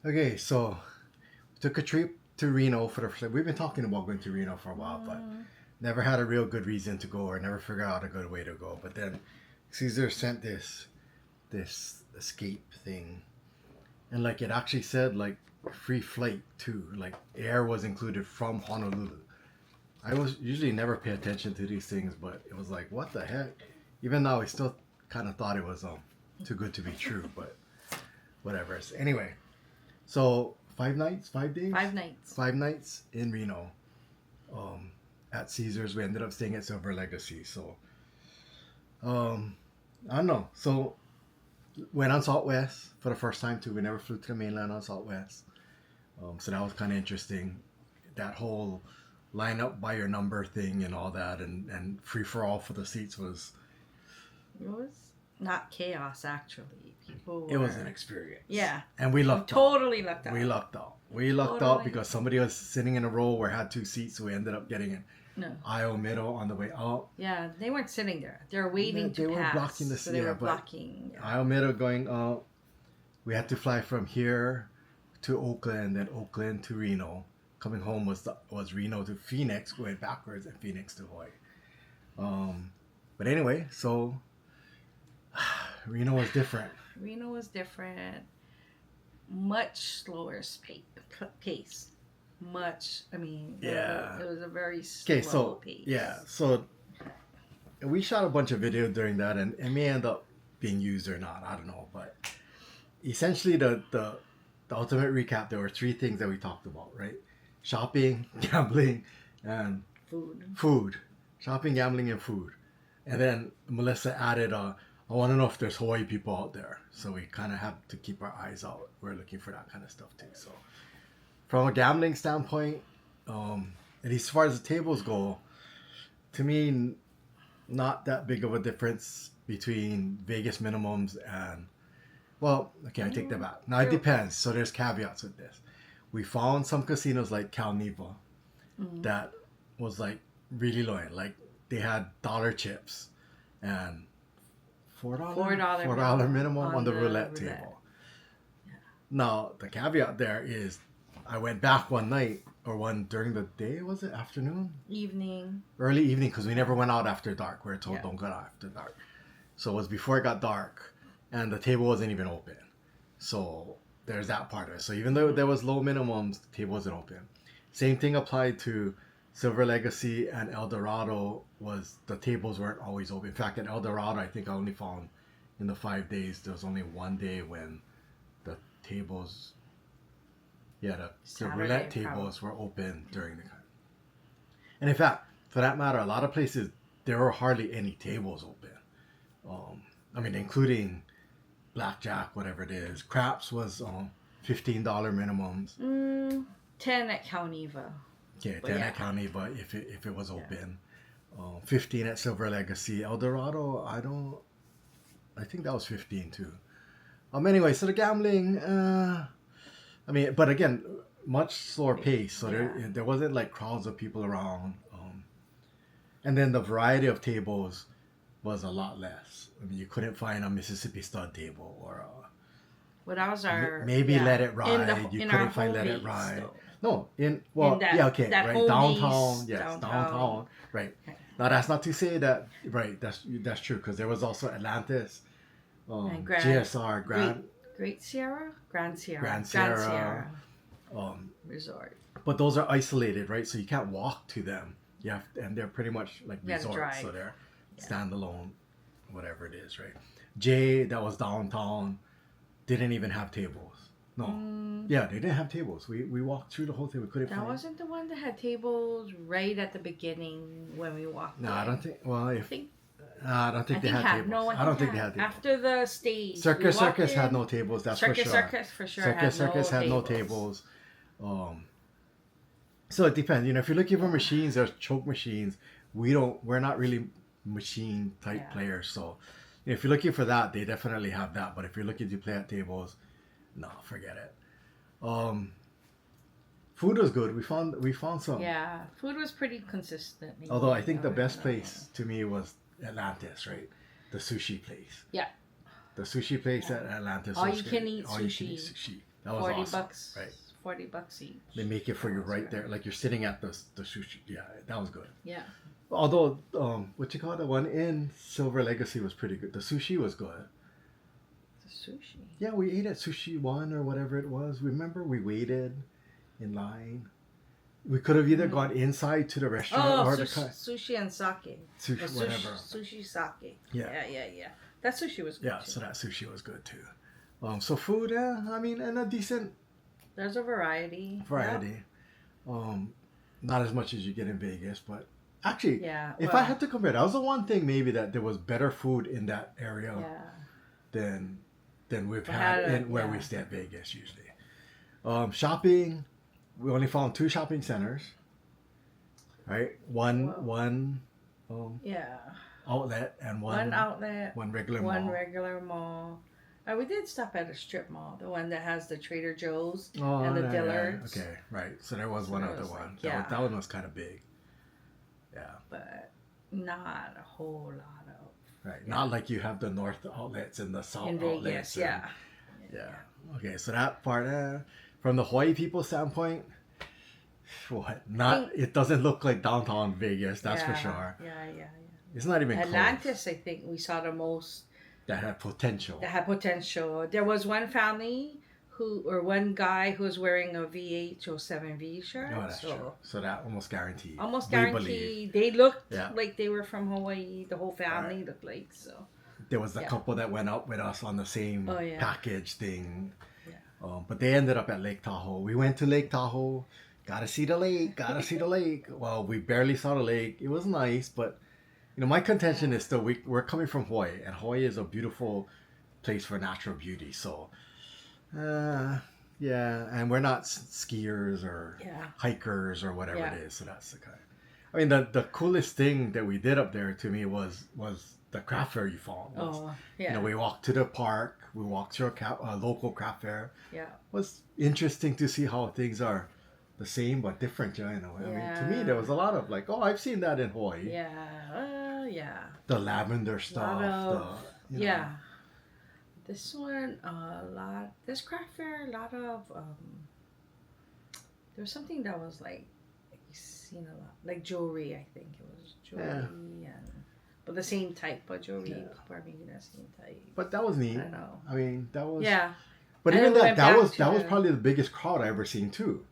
Okay, so took a trip to Reno for the first. We've been talking about going to Reno for a while, but never had a real good reason to go, or never figured out a good way to go. But then Caesar sent this escape thing, and like it actually said like free flight too. Like air was included from Honolulu. I was usually never pay attention to these things, but it was like what the heck. Even though I still kind of thought it was too good to be true, but whatever. So anyway, so 5 nights, 5 days, 5 nights, 5 nights in Reno, at Caesars. We ended up staying at Silver Legacy. So I don't know. So went on Southwest for the first time too. We never flew to the mainland on Southwest. So that was kind of interesting. That whole line up by your number thing and all that, and free for all for the seats was. it was not chaos actually. People It were, was an experience. yeah, And we lucked out. totally lucked out. We lucked out. We lucked out because somebody was sitting in a row where had 2 seats, so we ended up getting an aisle middle on the way out. Yeah, they weren't sitting there. They were waiting to They were pass. blocking the so they yeah, were but blocking. Yeah. aisle middle going out. We had to fly from here to Oakland, then Oakland to Reno. Coming home was Reno to Phoenix, going backwards, and Phoenix to Hawaii. But anyway, so Reno was different. Reno was different. Much slower pace. Much. I mean, Yeah. it was a very slow pace. Yeah, so we shot a bunch of video during that, and it may end up being used or not. I don't know, but essentially the ultimate recap. There were 3 things that we talked about, right? Shopping, gambling, and food. Shopping, gambling, and food. And then Melissa added, I want to know if there's Hawaii people out there. So we kind of have to keep our eyes out. We're looking for that kind of stuff too. So from a gambling standpoint, at least as far as the tables go, to me, not that big of a difference between Vegas minimums and, well, okay, I take that back. Now it depends. So there's caveats with this. We found some casinos like Cal Neva that was like really low end. Like they had dollar chips and $4 minimum on the roulette table. Yeah. Now the caveat there is, I went back one night or one during the day. Was it afternoon? Early evening, because we never went out after dark. We were told don't go out after dark. So it was before it got dark, and the table wasn't even open. So there's that part of it. So even though there was low minimums, the table wasn't open. Same thing applied to Silver Legacy and El Dorado. Was the tables weren't always open. In fact, at El Dorado, I think I only found in the 5 days, there was only one day when the tables, the roulette tables were open during the time. And in fact, for that matter, a lot of places, there were hardly any tables open. I mean, including blackjack, whatever it is. Craps was $15 minimums. 10 at Cal Neva. Okay, 10 at Cal Neva if it was open. 15 at Silver Legacy. El Dorado, I think that was 15 too. Anyway, so the gambling, I mean, but again, much slower pace. So there wasn't like crowds of people around. And then the variety of tables was a lot less. I mean, you couldn't find a Mississippi stud table or well, that was our maybe Let It Ride. You couldn't find Let It Ride. No, downtown. Yes, downtown. Right. Okay. Now that's not to say that. Right. That's true, because there was also Atlantis, GSR, Grand Sierra Resort. But those are isolated, right? So you can't walk to them. And they're pretty much like resorts, so they're standalone, whatever it is, right? That was downtown, didn't even have tables. No, they didn't have tables. We walked through the whole thing. We couldn't. That wasn't the one that had tables right at the beginning when we walked. No, I don't think. Well, I don't think they had tables. No, I don't think they had tables. After the stage, Circus had no tables. That's for sure. Circus for sure. Circus had no tables. So it depends. If you're looking for machines, there's choke machines. We're not really machine type players. So if you're looking for that, they definitely have that. But if you're looking to play at tables, no, forget it. Food was good. We found some. Yeah, food was pretty consistent. Although I think the best place to me was Atlantis, right? The sushi place. Yeah. The sushi place at Atlantis. All you can eat sushi. That was 40 awesome. bucks. Right. $40 each. They make it for you right there, like you're sitting at the sushi. Yeah, that was good. Yeah. Although, what you call it, the one in Silver Legacy was pretty good. The sushi was good. The sushi. Yeah, we ate at Sushi One or whatever it was. Remember, we waited in line. We could have either gone inside to the restaurant or sushi and sake. Sushi, whatever. Sushi sake. Yeah. Yeah. That sushi was good. Yeah, too. so that sushi was good too. So food, I mean, and a decent There's a variety. Not as much as you get in Vegas, but actually, Yeah. if I had to compare, that was the one thing maybe that there was better food in that area than we've had where we stay at Vegas usually. Shopping, we only found 2 shopping centers, right? One outlet and one regular mall. One regular mall. We did stop at a strip mall, the one that has the Trader Joe's and the Dillards. Okay, right. So there was one other one. Like, that one was kind of big. Yeah. But not a whole lot of. Right. Yeah. Not like you have the north outlets and the south in outlets. Vegas, yeah. Okay, so that part, from the Hawaii people standpoint, it doesn't look like downtown Vegas, that's for sure. Yeah. It's not even Atlantis, close. I think we saw the most. That had potential. There was one family one guy who was wearing a VH07V shirt. Oh, that's true. So that almost guaranteed. Almost guaranteed. They looked like they were from Hawaii. The whole family looked like so. There was a couple that went out with us on the same package thing. Yeah. But they ended up at Lake Tahoe. We went to Lake Tahoe. Gotta see the lake. Well, we barely saw the lake. It was nice, but my contention is still we're coming from Hawaii, and Hawaii is a beautiful place for natural beauty. So, and we're not skiers or hikers or whatever it is. So that's the kind. I mean, the coolest thing that we did up there to me was the craft fair you found. We walked to the park. We walked to a local craft fair. Yeah, it was interesting to see how things are the same but different. I mean, to me, there was a lot of like, I've seen that in Hawaii. Yeah. The lavender stuff. This one, this craft fair, a lot of, there was something that was like, you've seen a lot, like jewelry, I think it was jewelry, but the same type of jewelry, probably the same type. But that was neat. I don't know. I mean, that was. Yeah. But even that was probably the biggest crowd I ever seen too.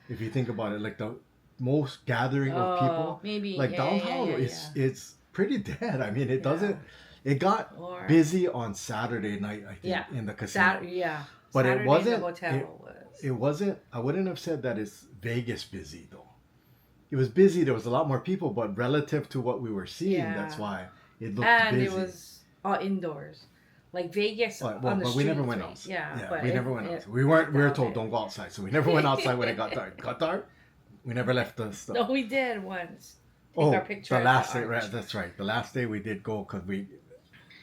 If you think about it, like the most gathering of people. Maybe. Like downtown, it's pretty dead. I mean, it doesn't. It got busy on Saturday night, I think, in the casino. But Saturday, it wasn't. The hotel it wasn't. I wouldn't have said that it's Vegas busy though. It was busy. There was a lot more people, but relative to what we were seeing, that's why it looked busy. And it was all indoors. Like Vegas on the street. But we never went outside. Yeah, we never went outside. We were told don't go outside, so we never went outside when it got dark. Got dark. We never left the stuff. No, we did once. Take our picture. The last day, right? That's right. The last day we did go because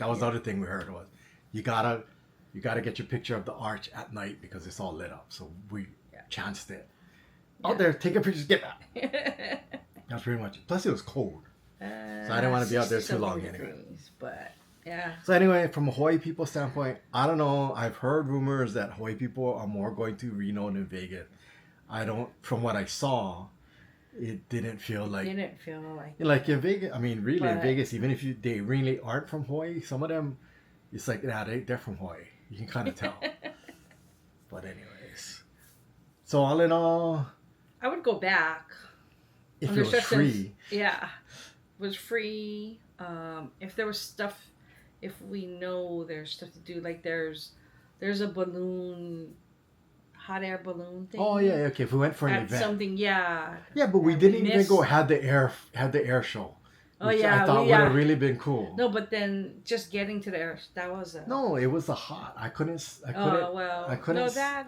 that was the other thing we heard was you gotta get your picture of the arch at night because it's all lit up. So we chanced it. Out there, take a picture, get back. That's pretty much it. Plus it was cold, so I didn't want to be out there too long anyway. But yeah. So anyway, from a Hawaii people standpoint, I don't know. I've heard rumors that Hawaii people are more going to Reno than Vegas. From what I saw, it didn't feel like like in Vegas. I mean, really in Vegas, even if they really aren't from Hawaii, some of them, it's like they're from Hawaii. You can kind of tell. But anyways, so all in all, I would go back. If it was free. Yeah, it was free. If there was stuff, if we know there's stuff to do, like there's a balloon. Hot air balloon thing. Oh yeah, okay. If we went for an event, something, Yeah, but we didn't even go. Had the air show. I thought would have really been cool. No, but then just getting to the air, that was No, it was hot. I couldn't. No,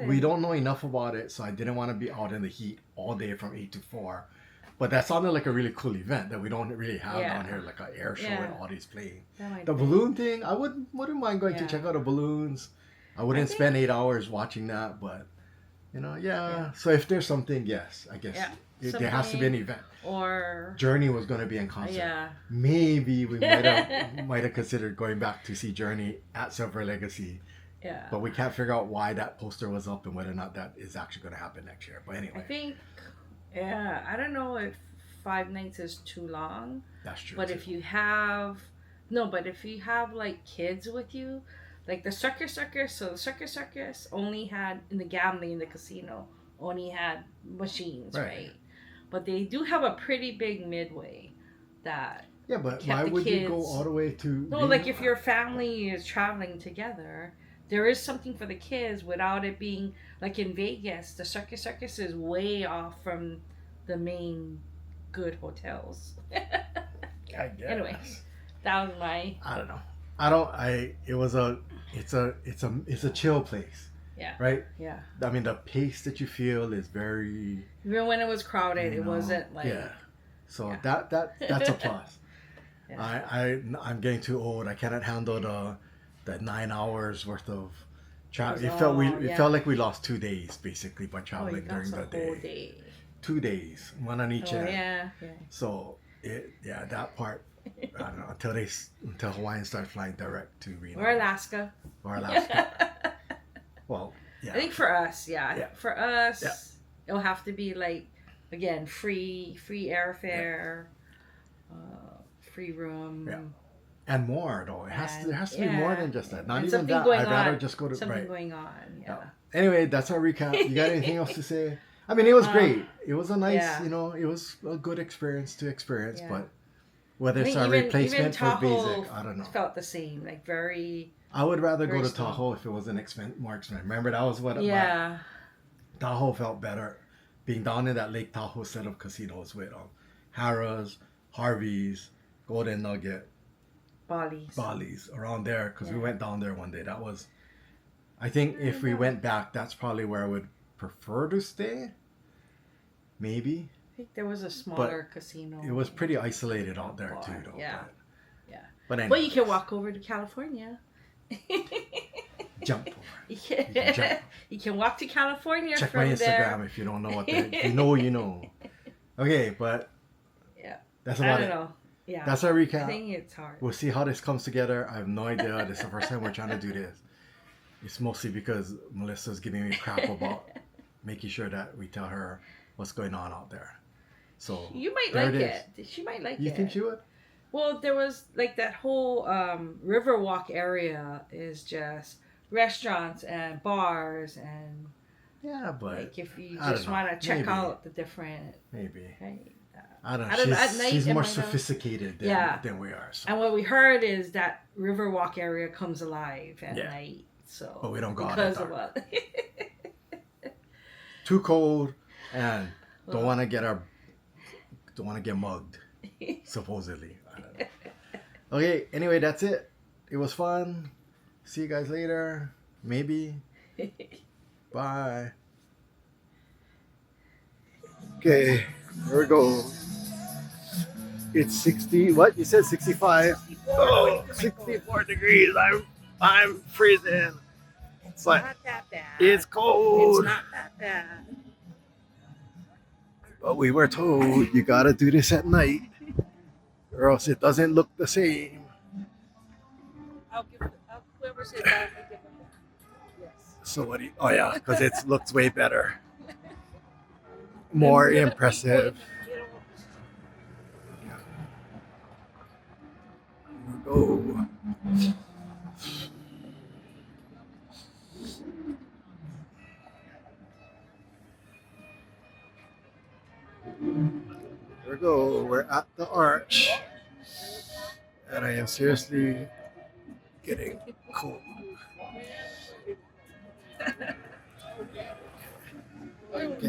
we don't know enough about it, so I didn't want to be out in the heat all day from 8 to 4. But that sounded like a really cool event that we don't really have down here, like an air show and all these playing. The balloon thing, I wouldn't mind going to check out the balloons. I wouldn't spend 8 hours watching that, but. So if there's something, yes, I guess there has to be an event. Or Journey was going to be in concert. Maybe we might have considered going back to see Journey at Silver Legacy Yeah. But we can't figure out why that poster was up and whether or not that is actually going to happen next year. But anyway. I think, yeah, I don't know if 5 nights is too long. That's true. But too. if you have, no, but if you have like kids with you, like the circus, so the circus only had, in the gambling in the casino, only had machines, right? But they do have a pretty big midway that. Yeah, but why would you go all the way to? No, like if your family is traveling together, there is something for the kids without it being like in Vegas. The circus is way off from the main good hotels. I guess. Anyway, that was my. I don't know. It's a chill place. Yeah. Right. Yeah. I mean, the pace that you feel is very. Even when it was crowded, it wasn't like. Yeah. So yeah. that's a plus. Yeah. I'm getting too old. I cannot handle the 9 hours worth of travel. It felt like we lost 2 days basically by traveling during the day. Whole day. 2 days, one on each end. Yeah. So that part. I don't know until Hawaiian starts flying direct to Reno or Alaska. Well, yeah. I think for us, for us, it'll have to be like again free airfare. Free room. Yeah. And more though. There has to be more than just that. Not and even that. I'd rather just go to something going on. Yeah. Anyway, that's our recap. You got anything else to say? I mean, it was great. It was a nice, it was a good experience to experience, but whether it's a replacement for basic, I don't know. Felt the same, like very. I would rather go to Tahoe if it was more expensive. Remember, that was what. Yeah. Tahoe felt better, being down in that Lake Tahoe set of casinos with Harrah's, Harvey's, Golden Nugget, Bali's around there because we went down there one day. That was, I think, if we went back, that's probably where I would prefer to stay. Maybe. I think there was a smaller casino. It was pretty isolated out there too, though. Yeah. But anyway. But you can walk over to California. Jump over. You can walk to California. Check from my Instagram there. if you don't know what that. If you know, you know. Okay, but that's about it. Yeah. That's our recap. I think it's hard. We'll see how this comes together. I have no idea. This is the first time we're trying to do this. It's mostly because Melissa's giving me crap about making sure that we tell her what's going on out there. So you might like it. She might like it. You think she would? Well, there was like that whole Riverwalk area is just restaurants and bars and but like if you just want to check out the different right? I don't know. She's more sophisticated than we are. So. And what we heard is that Riverwalk area comes alive at night. So, but we don't go because out of what? Too cold, and don't want to get mugged. Supposedly, I don't know. Okay. Anyway, that's it. It was fun. See you guys later. Maybe. Bye. Okay, here we go. It's 60. What you said? 65. 64 degrees. I'm freezing. It's not that bad. It's cold. It's not that bad. But we were told you gotta do this at night, or else it doesn't look the same. Whoever said that, I'll give them that. Yes. So what do you? Oh yeah, because it looks way better, more impressive. Go. Here we go. We're at the arch, and I am seriously getting cold. Can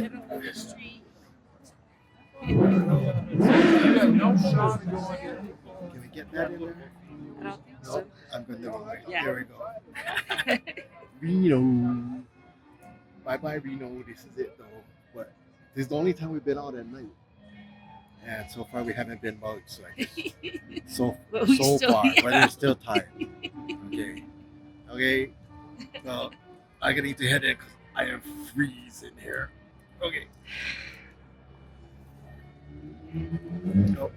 we get that in there? I don't think so. I'm going the wrong way. Yeah. There we go. Reno. Bye Reno. This is it though. But this is the only time we've been out at night. And so far we haven't been bugged. So I guess so far, but we're still tired. Okay. Well, I'm gonna need to head in because I am freezing here. Okay. No,